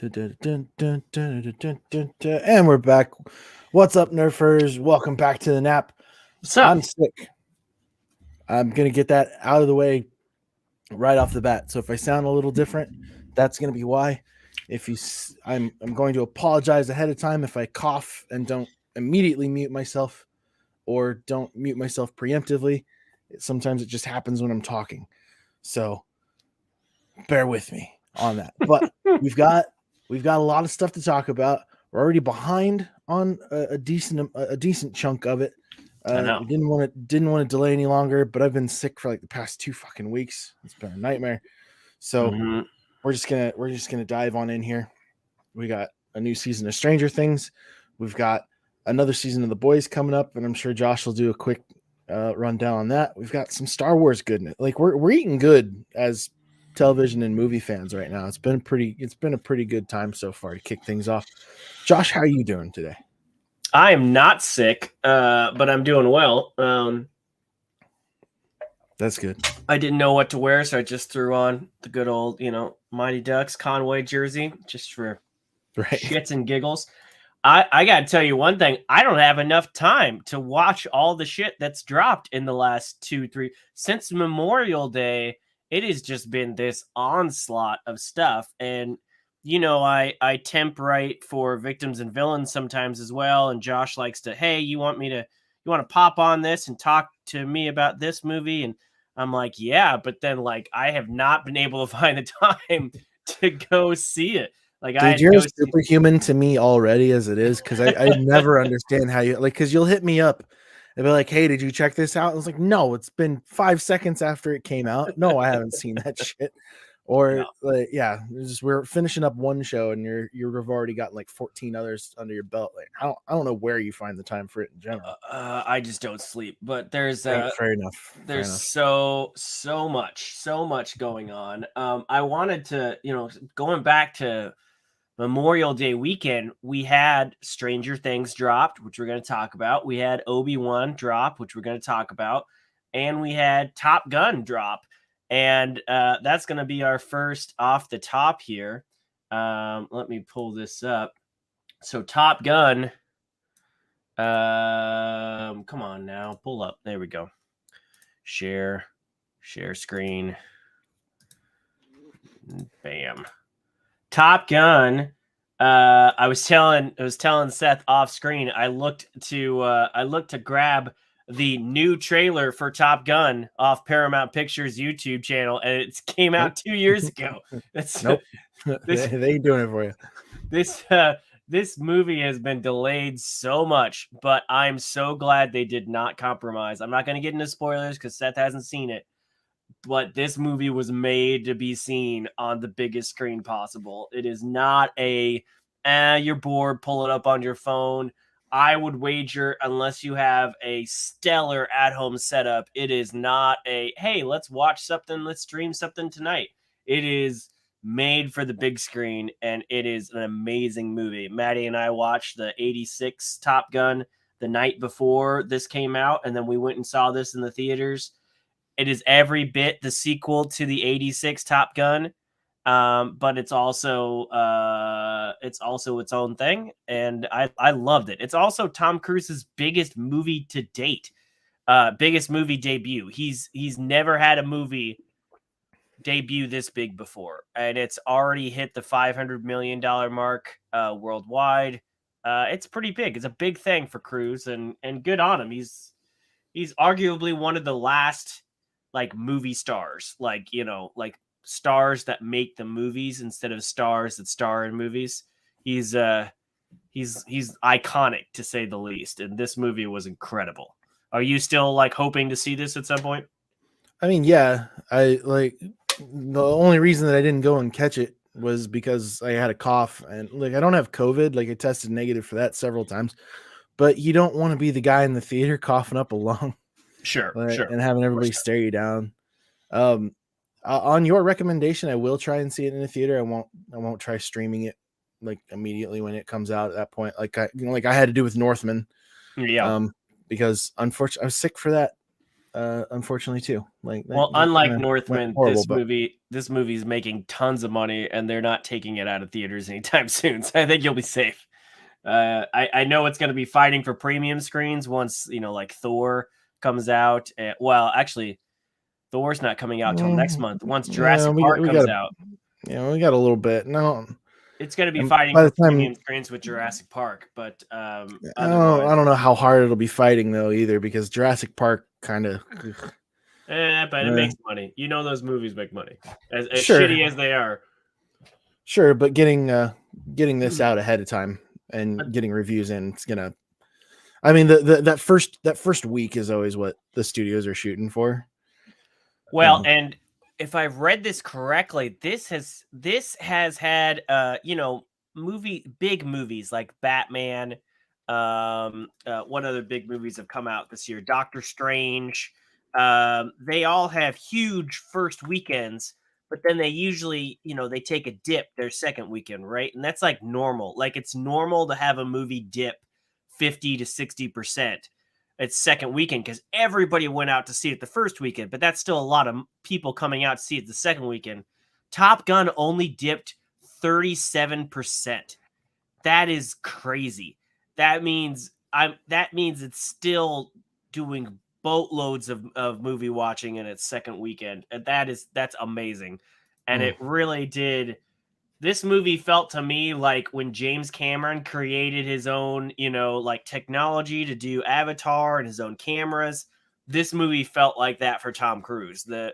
And we're back. What's up, Nerfers? Welcome back to the nap. What's up? I'm sick. I'm gonna get that out of the way right off the bat. So if I sound a little different, that's gonna be why. I'm going to apologize ahead of time if I cough and don't immediately mute myself or don't mute myself preemptively. Sometimes it just happens when I'm talking. So bear with me on that. But we've got a lot of stuff to talk about. We're already behind on a decent chunk of it. I know. We didn't want to delay any longer, but I've been sick for like the past 2 fucking weeks. It's been a nightmare. So we're just gonna dive on in here. We got a new season of Stranger Things. We've got another season of The Boys coming up, and I'm sure Josh will do a quick rundown on that. We've got some Star Wars goodness. Like we're eating good as television and movie fans right now. It's been a pretty good time so far to kick things off. Josh, how are you doing today? I am not sick, but I'm doing well. That's good. I didn't know what to wear, so I just threw on the good old, Mighty Ducks Conway jersey just for shits and giggles. I got to tell you one thing. I don't have enough time to watch all the shit that's dropped in the last 2-3 since Memorial Day. It has just been this onslaught of stuff. And, I temp write for Victims and Villains sometimes as well. And Josh likes to, hey, you want to pop on this and talk to me about this movie? And I'm like, yeah, but then I have not been able to find the time to go see it. Dude, you're superhuman to me already as it is, because I never understand how you because you'll hit me up and be like, hey, did you check this out? I was like, no, it's been 5 seconds after it came out. No, I haven't seen that shit. Or we're finishing up one show and you've already got like 14 others under your belt. Like I don't know where you find the time for it in general. I just don't sleep, but there's fair enough. There's so much going on. I wanted to, going back to Memorial Day weekend, we had Stranger Things dropped, which we're going to talk about. We had Obi-Wan drop, which we're going to talk about. And we had Top Gun drop. And that's going to be our first off the top here. Let me pull this up. So Top Gun. Come on now. Pull up. There we go. Share screen. Bam. Top Gun. I was telling Seth off screen. I looked to grab the new trailer for Top Gun off Paramount Pictures YouTube channel, and it came out 2 years ago. Nope. They ain't doing it for you. This movie has been delayed so much, but I'm so glad they did not compromise. I'm not going to get into spoilers because Seth hasn't seen it. But this movie was made to be seen on the biggest screen possible. It is not you're bored, pull it up on your phone. I would wager, unless you have a stellar at-home setup, it is not hey, let's watch something, let's stream something tonight. It is made for the big screen, and it is an amazing movie. Maddie and I watched the 86 Top Gun the night before this came out, and then we went and saw this in the theaters. It is every bit the sequel to the 86 Top Gun, but it's also its own thing, and I loved it. It's also Tom Cruise's biggest movie to date, biggest movie debut. He's never had a movie debut this big before, and it's already hit the $500 million mark worldwide. It's pretty big. It's a big thing for Cruise, and good on him. He's arguably one of the last movie stars, like stars that make the movies instead of stars that star in movies. He's iconic, to say the least, and this movie was incredible. Are you still hoping to see this at some point? I mean, yeah, the only reason that I didn't go and catch it was because I had a cough, and I don't have COVID. I tested negative for that several times, but you don't want to be the guy in the theater coughing up a lung. Sure. And having everybody stare you down. On your recommendation, I will try and see it in the theater. I won't try streaming it immediately when it comes out. At that point, I had to do with Northman. Yeah. Because unfortunately I was sick for that unfortunately too. Like Well, that unlike kind of went Northman, horrible, but this movie's making tons of money, and they're not taking it out of theaters anytime soon. So I think you'll be safe. I know it's going to be fighting for premium screens once like Thor comes out. Well, actually, Thor's not coming out till next month. Once yeah, Jurassic Park we comes got out, we got a little bit. No, it's going to be and fighting by the for time premium screens with Jurassic Park. But I otherwise, don't know how hard it'll be fighting though either, because Jurassic Park kind of but it makes money. You know those movies make money, as sure, shitty as they are. sure, but getting this out ahead of time But and getting reviews in, it's gonna. I mean, that first week is always what the studios are shooting for. Well, and if I've read this correctly, this has had big movies like Batman. What other big movies have come out this year? Doctor Strange. They all have huge first weekends, but then they usually they take a dip their second weekend, right? And that's like normal. Like it's normal to have a movie dip 50 to 60% its second weekend because everybody went out to see it the first weekend, but that's still a lot of people coming out to see it the second weekend. Top Gun only dipped 37%. That is crazy. That means it's still doing boatloads of movie watching in its second weekend. And that's amazing. And it really did. This movie felt to me like when James Cameron created his own, like technology to do Avatar and his own cameras. This movie felt like that for Tom Cruise. The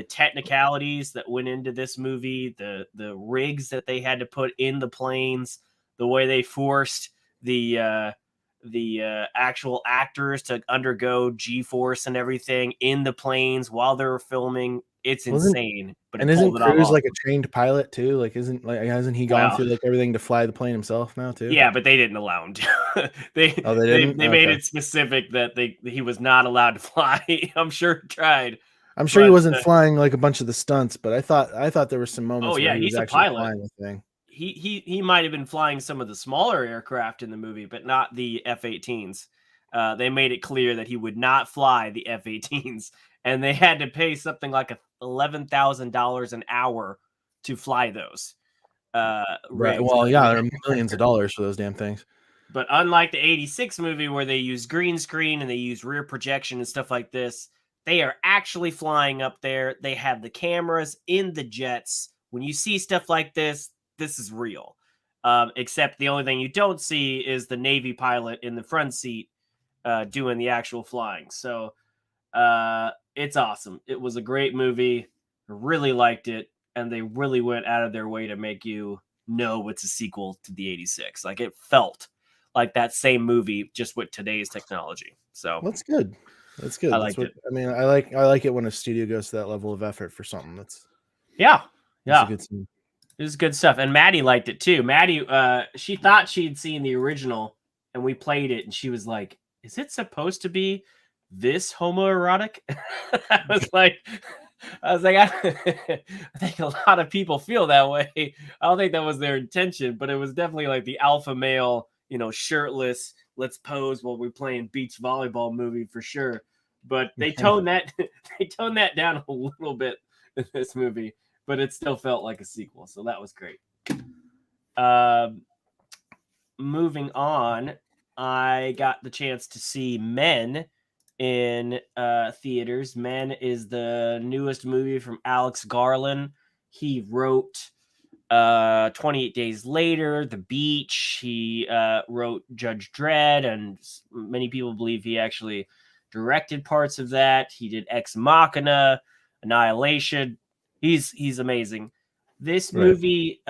technicalities that went into this movie, the rigs that they had to put in the planes, the way they forced the actual actors to undergo G-force and everything in the planes while they were filming. It's insane, but it isn't pulled it all Cruise off. like a trained pilot too? Like hasn't he gone Well, through like everything to fly the plane himself now too? yeah, but they didn't allow him to. they Oh, they they didn't. they made Okay, it specific that he was not allowed to fly. I'm sure he tried, I'm sure he but wasn't flying like a bunch of the stunts, but I thought there were some oh moments where yeah, he was he's a actually pilot. flying the thing. He might have been flying some of the smaller aircraft in the movie, but not the F-18s. They made it clear that he would not fly the F-18s, and they had to pay something like $11,000 an hour to fly those Right. rigs. Well, yeah, there are millions of dollars for those damn things. But unlike the 86 movie where they use green screen and they use rear projection and stuff like this, they are actually flying up there. They have the cameras in the jets. When you see stuff like this is real. Except the only thing you don't see is the Navy pilot in the front seat doing the actual flying. So it's awesome. It was a great movie. I really liked it. And they really went out of their way to make you know it's a sequel to the 86. Like it felt like that same movie just with today's technology. So That's good. That's good. I That's liked what it. I mean. I like it when a studio goes to that level of effort for something. Yeah. That's a Yeah. good scene. It was good stuff. And Maddie liked it too. Maddie, she thought she'd seen the original and we played it and she was like, is it supposed to be this homoerotic? I think a lot of people feel that way. I don't think that was their intention, but it was definitely like the alpha male, shirtless, let's pose while we're playing beach volleyball movie for sure. But they toned that down a little bit in this movie, but it still felt like a sequel. So that was great. Moving on, I got the chance to see Men in theaters. Men is the newest movie from Alex Garland. He wrote 28 Days Later, The Beach. He wrote Judge Dredd, and many people believe he actually directed parts of that. He did Ex Machina, Annihilation. He's amazing. This Right. movie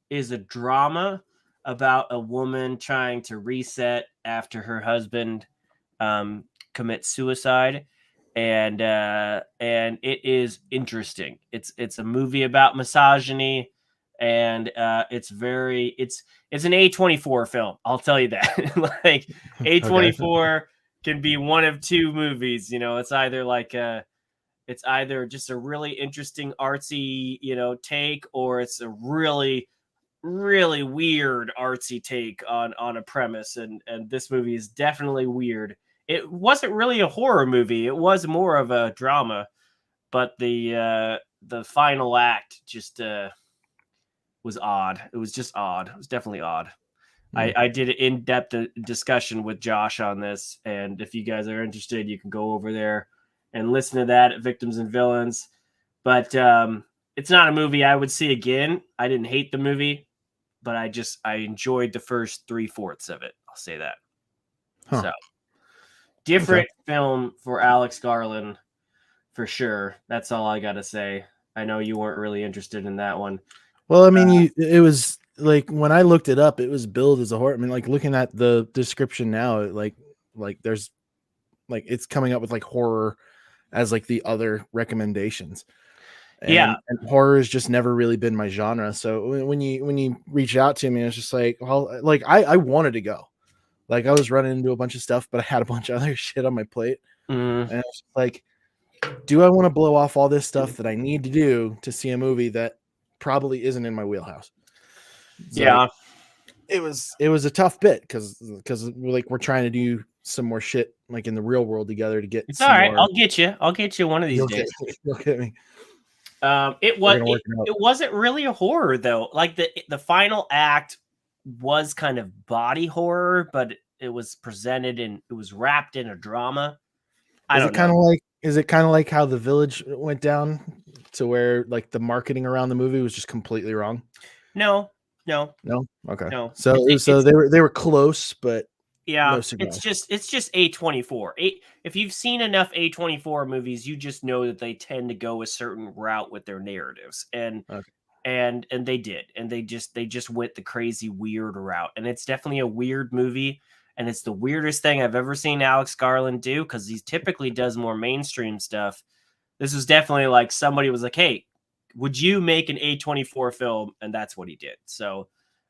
is a drama about a woman trying to reset after her husband commits suicide, and it is interesting. It's a movie about misogyny, and it's an A24 film. I'll tell you that. Like Okay. A24 can be one of two movies. It's either like it's either just a really interesting artsy take, or it's a really really weird artsy take on a premise, and this movie is definitely weird it wasn't really a horror movie. It was more of a drama, but the final act just was odd. It was just odd. It was definitely odd. I did an in-depth discussion with Josh on this, and if you guys are interested, you can go over there and listen to that at Victims and Villains. But it's not a movie I would see again. I didn't hate the movie, but I enjoyed the first 3/4 of it. I'll say that. Huh. So different film for Alex Garland for sure. That's all I gotta say. I know you weren't really interested in that one. Well, I mean, it was like when I looked it up, it was billed as a horror. I mean, like looking at the description now, like there's like it's coming up with like horror as like the other recommendations. And horror has just never really been my genre. So when you reach out to me, it's just like, well, like I wanted to go. Like I was running into a bunch of stuff, but I had a bunch of other shit on my plate. And I was like, do I want to blow off all this stuff that I need to do to see a movie that probably isn't in my wheelhouse? So it was a tough bit because like we're trying to do some more shit like in the real world together to get. It's all right. I'll get you one of these days. Look at me. It wasn't really a horror though. Like the final act was kind of body horror, but it was presented and it was wrapped in a drama. Is it kind of like how The Village went down to where like the marketing around the movie was just completely wrong? No. Okay. No. So they were close, but yeah, no it's just A24. If you've seen enough A24 movies, you just know that they tend to go a certain route with their narratives, and they did, and they just went the crazy weird route, and it's definitely a weird movie, and it's the weirdest thing I've ever seen Alex Garland do because he typically does more mainstream stuff. This was definitely like somebody was like, "Hey, would you make an A24 film?" And that's what he did. So,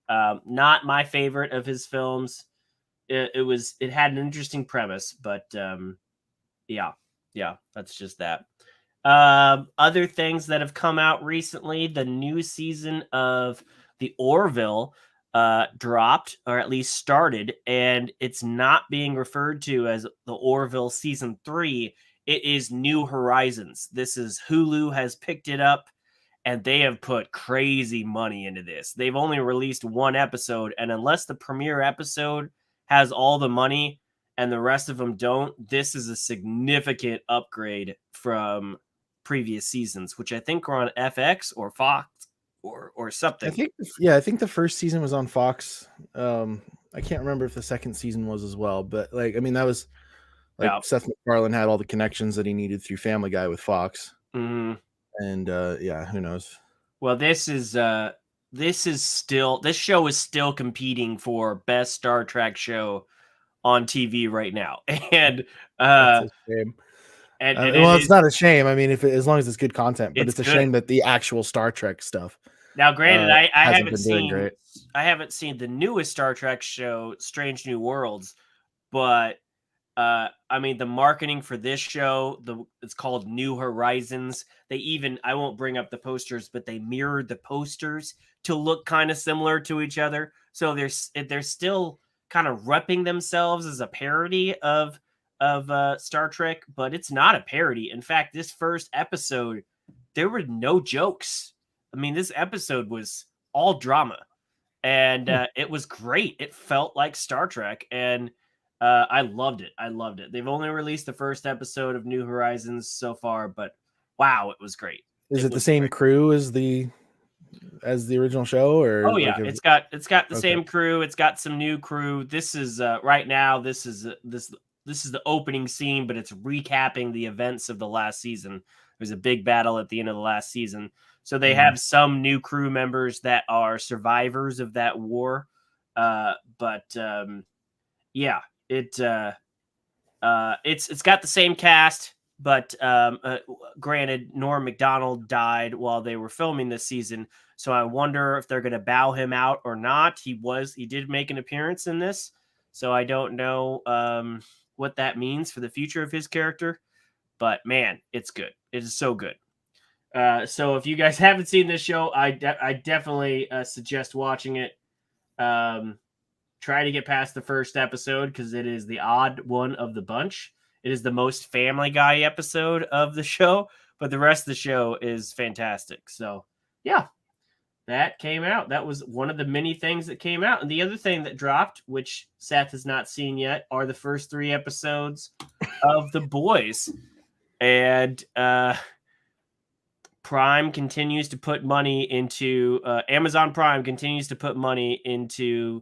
not my favorite of his films. It had an interesting premise, but yeah, that's just that. Other things that have come out recently, the new season of the Orville dropped, or at least started, and it's not being referred to as the Orville season 3. It is New Horizons. This is Hulu has picked it up, and they have put crazy money into this. They've only released one episode, and unless the premiere episode has all the money and the rest of them don't, this is a significant upgrade from previous seasons, which I think were on FX or Fox or something. I think the first season was on Fox. I can't remember if the second season was as well, but like I mean that was like Seth MacFarlane had all the connections that he needed through Family Guy with Fox. Mm-hmm. And who knows? Well, this show is still competing for best Star Trek show on TV right now, and that's a shame. And it's not a shame. I mean, as long as it's good content, but it's a shame that the actual Star Trek stuff. Now, granted, I haven't seen the newest Star Trek show, Strange New Worlds, but I mean, the marketing for this show, it's called New Horizons. I won't bring up the posters, but they mirrored the posters to look kind of similar to each other. So they're still kind of repping themselves as a parody of Star Trek, but it's not a parody. In fact, this first episode, there were no jokes. I mean, this episode was all drama, and it was great. It felt like Star Trek, and I loved it. They've only released the first episode of New Horizons so far, but wow, it was great. Is it the same crew as the original show, or? Oh yeah, it's got the same crew. It's got some new crew. This is right now. This is the opening scene, but it's recapping the events of the last season. There's a big battle at the end of the last season, so they have some new crew members that are survivors of that war. Yeah. It's got the same cast, but granted, Norm Macdonald died while they were filming this season, so I wonder if they're going to bow him out or not. He did make an appearance in this, so I don't know what that means for the future of his character. But man, it's good. It is so good. So if you guys haven't seen this show, I definitely suggest watching it. try to get past the first episode because it is the odd one of the bunch. It is the most Family Guy episode of the show, but the rest of the show is fantastic. So, yeah, that came out. That was one of the many things that came out. And the other thing that dropped, which Seth has not seen yet, are the first 3 episodes of The Boys. And Prime continues to put money into Amazon Prime continues to put money into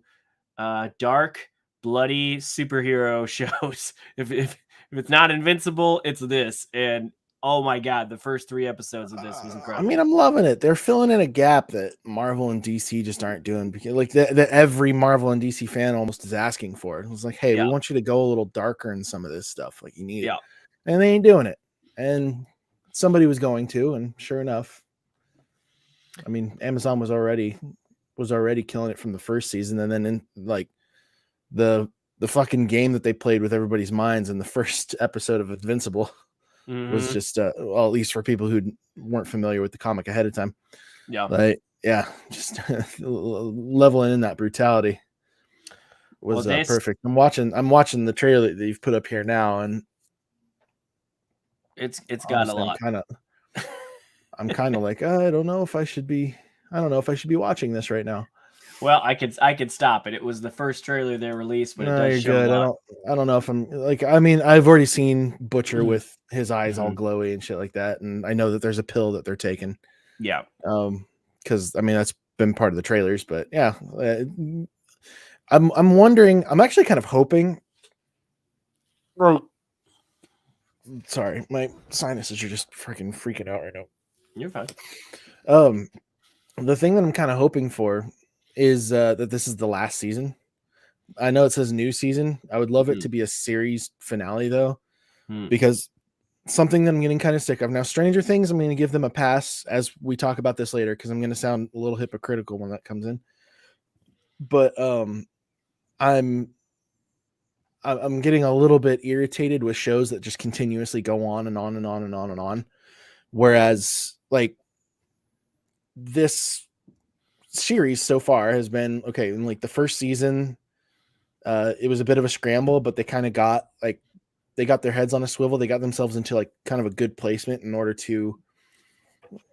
dark, bloody superhero shows. If it's not Invincible, it's this. And oh my god, the first 3 episodes of this was incredible. I mean, I'm loving it. They're filling in a gap that Marvel and DC just aren't doing, because like the every Marvel and DC fan almost is asking for it. It was like, hey, we want you to go a little darker in some of this stuff. Like, you need it. And they ain't doing it. And somebody was going to, and sure enough, I mean, Amazon was already killing it from the first season, and then in like the fucking game that they played with everybody's minds in the first episode of Invincible was just well, at least for people who weren't familiar with the comic ahead of time. Like, yeah, just leveling in that brutality was perfect. I'm watching the trailer that you've put up here now, and it's got a lot. I'm kind of like, I don't know if I should be watching this right now. Well, I could stop it. It was the first trailer they released, but it does show good. I don't know if I'm like, I mean, I've already seen Butcher with his eyes all glowy and shit like that, and I know that there's a pill that they're taking. Yeah. Because I mean, that's been part of the trailers, but yeah, I'm wondering. I'm actually kind of hoping. Sorry, my sinuses are just freaking out right now. You're fine. The thing that I'm kind of hoping for is that this is the last season. I know it says new season. I would love it to be a series finale though, because something that I'm getting kind of sick of now. Stranger Things, I'm going to give them a pass as we talk about this later, because I'm going to sound a little hypocritical when that comes in. But I'm getting a little bit irritated with shows that just continuously go on and on and on and on and on. Whereas like this series so far has been okay. In like the first season, it was a bit of a scramble, but they kind of got like, they got their heads on a swivel. They got themselves into like kind of a good placement in order to,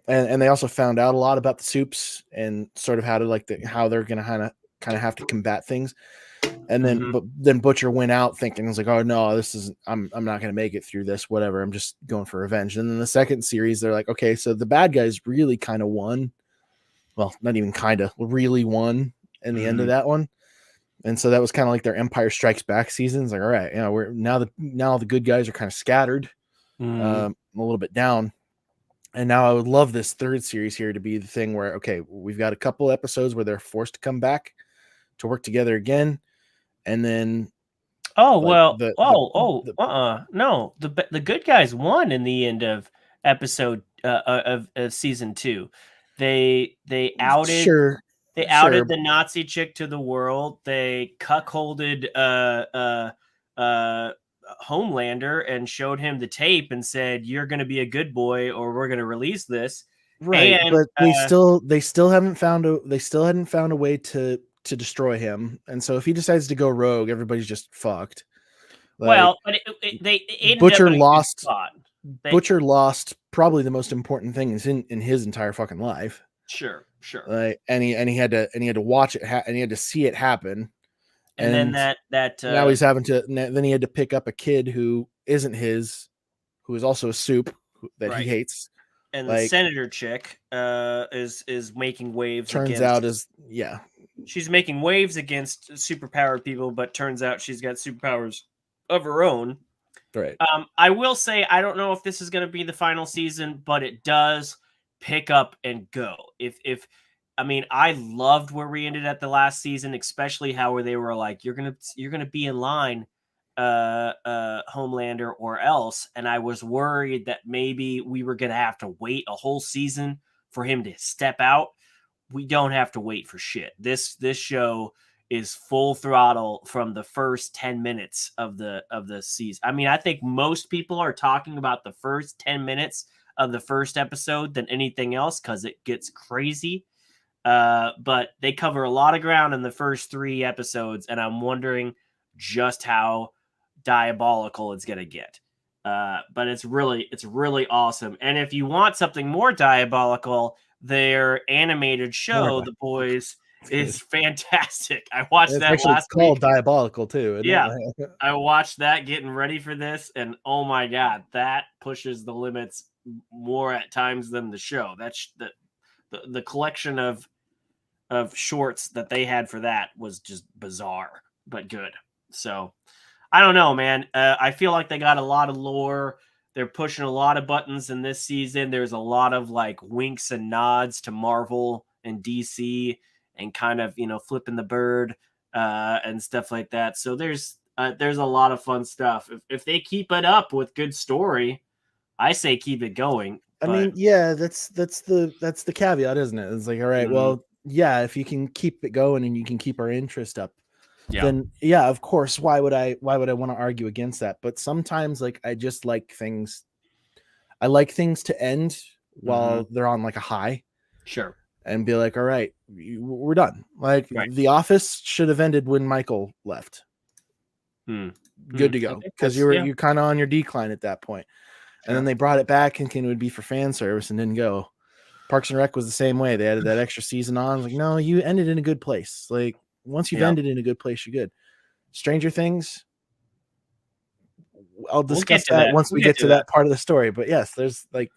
and they also found out a lot about the soups and sort of how to like how they're going to kind of have to combat things. And then, but then Butcher went out thinking, it was like, oh no, this is, I'm not going to make it through this, whatever. I'm just going for revenge. And then the second series, they're like, okay, so the bad guys really kind of won. Well, not even kind of, really won in the end of that one. And so that was kind of like their Empire Strikes Back seasons. Like, all right, you know, we're now the good guys are kind of scattered, a little bit down. And now I would love this third series here to be the thing where, okay, we've got a couple episodes where they're forced to come back to work together again. And then, no, the good guys won in the end of episode of season 2. They outed the Nazi chick to the world. They cuckolded Homelander and showed him the tape and said, "You're going to be a good boy, or we're going to release this." Right, and, but they still hadn't found a way to destroy him, and so if he decides to go rogue, everybody's just fucked. Like, well, but they Butcher lost. Butcher lost probably the most important thing in his entire fucking life. Sure. Like, and he had to watch it and he had to see it happen. And then that now he's having to. Then he had to pick up a kid who isn't his, who is also a soup that he hates. And the senator chick is making waves. She's making waves against superpowered people, but turns out she's got superpowers of her own. Right. I will say I don't know if this is going to be the final season, but it does pick up and go. I mean, I loved where we ended at the last season, especially how they were like, you're gonna be in line, Homelander, or else. And I was worried that maybe we were gonna have to wait a whole season for him to step out. We don't have to wait for shit. This show is full throttle from the first 10 minutes of the season. I mean, I think most people are talking about the first 10 minutes of the first episode than anything else because it gets crazy. But they cover a lot of ground in the first 3 episodes, and I'm wondering just how diabolical it's gonna get. But it's really awesome. And if you want something more diabolical, their animated show, The Boys, is fantastic. I watched It's that actually last called week. Diabolical too, isn't Yeah, it? I watched that getting ready for this, and oh my god, that pushes the limits more at times than the show. That's the collection of shorts that they had for that was just bizarre but good. So I don't know, man. I feel like they got a lot of lore. They're pushing a lot of buttons in this season. There's a lot of like winks and nods to Marvel and DC and kind of, flipping the bird and stuff like that. So there's a lot of fun stuff. If they keep it up with good story, I say keep it going. I But mean, yeah, that's the caveat, isn't it? It's like, all right, mhm, well, yeah, if you can keep it going and you can keep our interest up, yeah, then yeah, of course, why would I want to argue against that? But sometimes like I like things to end hmm, while they're on like a high sure, and be like, all right, we're done. Like right. The Office should have ended when Michael left. Hmm. Good to go. Okay, Because that's yeah. you're kind of on your decline at that point. And then Sure. they brought it back thinking it would be for fan service and didn't go. Parks and Rec was the same way. They added that extra season on. I was like, no, you ended in a good place. Like once you've Yeah. ended in a good place, you're good. Stranger Things, I'll We'll get discuss to that that. once We'll we get get to to that. that part of the story. But yes, there's like,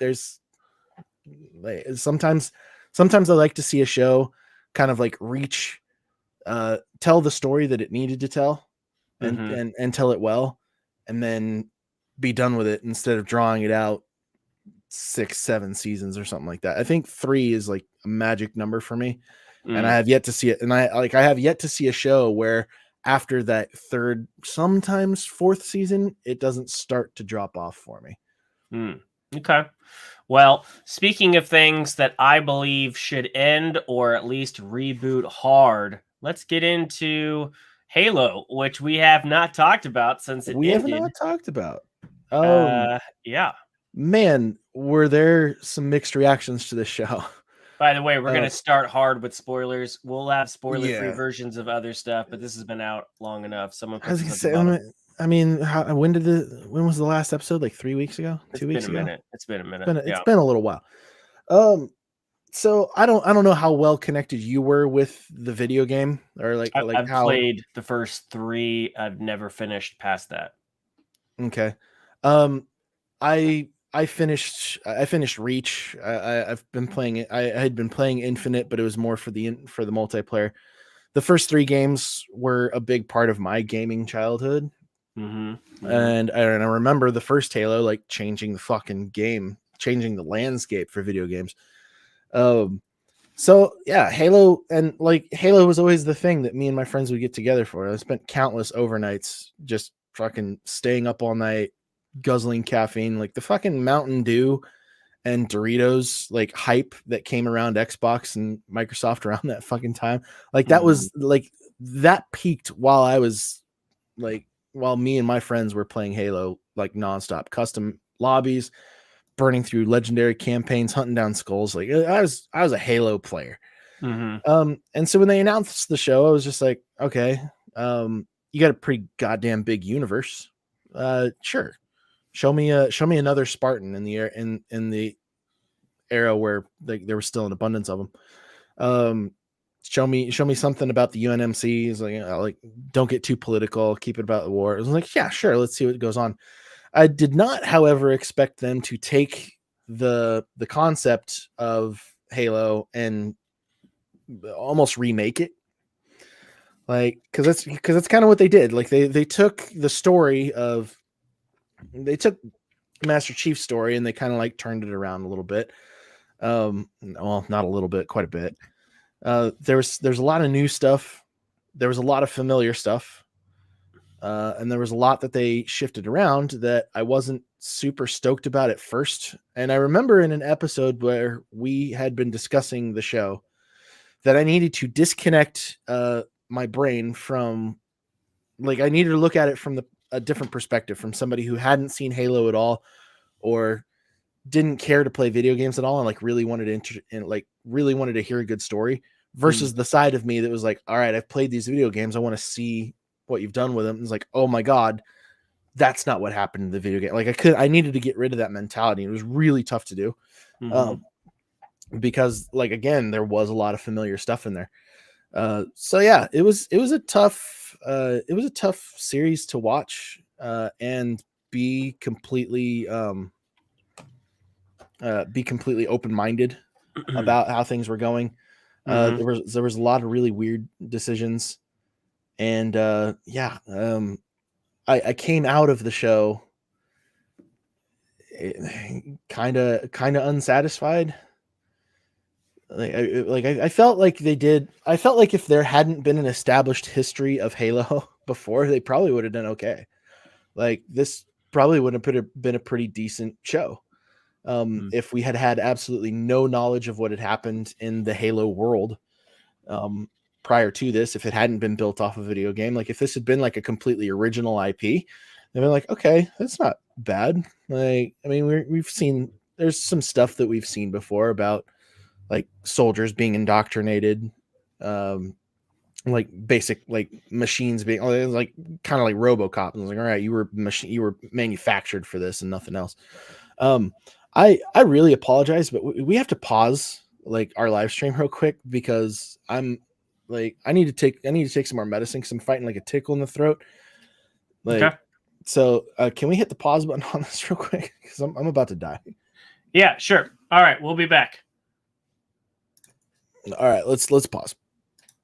sometimes I like to see a show kind of like reach tell the story that it needed to tell and Mhm. and tell it well and then be done with it instead of drawing it out 6-7 seasons or something like that. I think 3 is like a magic number for me, and I Mm. have yet to see it. And I have yet to see a show where after that third, sometimes fourth season, it doesn't start to drop off for me. Mm. Okay. Well, speaking of things that I believe should end or at least reboot hard, let's get into Halo, which we have not talked about since it We have ended. not talked about. Um, Yeah. man, were there some mixed reactions to this show? By the way, we're Uh, gonna start hard with spoilers. We'll have spoiler-free yeah, versions of other stuff, but this has been out long enough. Someone I put was this gonna at the say. bottom. When was the last episode? Like 3 weeks ago? It's 2 been weeks a ago? minute. It's been a minute. It's Yeah. been a little while. Um, so I don't know how well connected you were with the video game or like I've how. played the first 3. I've never finished past that. Okay. Um, I finished Reach. I've been playing it. I had been playing Infinite, but it was more for the multiplayer. The first 3 games were a big part of my gaming childhood, Mhm. Mhm. and I remember the first Halo like changing the fucking game, changing the landscape for video games. Um, so yeah, Halo was always the thing that me and my friends would get together for. I spent countless overnights just fucking staying up all night, guzzling caffeine, like the fucking Mountain Dew and Doritos like hype that came around Xbox and Microsoft around that fucking time. Like that Mhm. was like that peaked while me and my friends were playing Halo like nonstop, custom lobbies, burning through legendary campaigns, hunting down skulls. Like I was a Halo player. Mhm. And so when they announced the show, I was just like, okay, you got a pretty goddamn big universe. Sure. Show me another Spartan in the air in the era where there was still an abundance of them. Um, show me something about the UNMCs. Like don't get too political. Keep it about the war. I was like, yeah, sure. Let's see what goes on. I did not, however, expect them to take the concept of Halo and almost remake it. Like, because that's kind of what they did. Like they took the story of they took Master Chief's story and they kind of like turned it around a little bit. Well, not a little bit, quite a bit. There's a lot of new stuff. There was a lot of familiar stuff. And there was a lot that they shifted around that I wasn't super stoked about at first. And I remember in an episode where we had been discussing the show that I needed to disconnect my brain from, like, I needed to look at it from a different perspective, from somebody who hadn't seen Halo at all or didn't care to play video games at all and like really wanted to really wanted to hear a good story, versus the side of me that was like, all right, I've played these video games. I want to see what you've done with them. It's like, oh my God, that's not what happened in the video game. Like I needed to get rid of that mentality. It was really tough to do. Because like, again, there was a lot of familiar stuff in there. So yeah, it was a tough series to watch, and be completely open-minded about how things were going. There was a lot of really weird decisions, and I came out of the show kind of unsatisfied. I felt like they did. I felt like if there hadn't been an established history of Halo before, they probably would have done okay. Like this probably would have been a pretty decent show. If we had absolutely no knowledge of what had happened in the Halo world prior to this, if it hadn't been built off a video game, like if this had been like a completely original IP, they'd be like, okay, that's not bad. Like, I mean, we've seen, there's some stuff that we've seen before about like soldiers being indoctrinated, like basic like machines being like kind of like RoboCop. And I was like, all right, you were manufactured for this and nothing else. I really apologize, but we have to pause like our live stream real quick because I'm like, I need to take some more medicine because I'm fighting like a tickle in the throat. Like, okay. So can we hit the pause button on this real quick? Because I'm about to die. Yeah, sure. All right, we'll be back. All right, let's pause.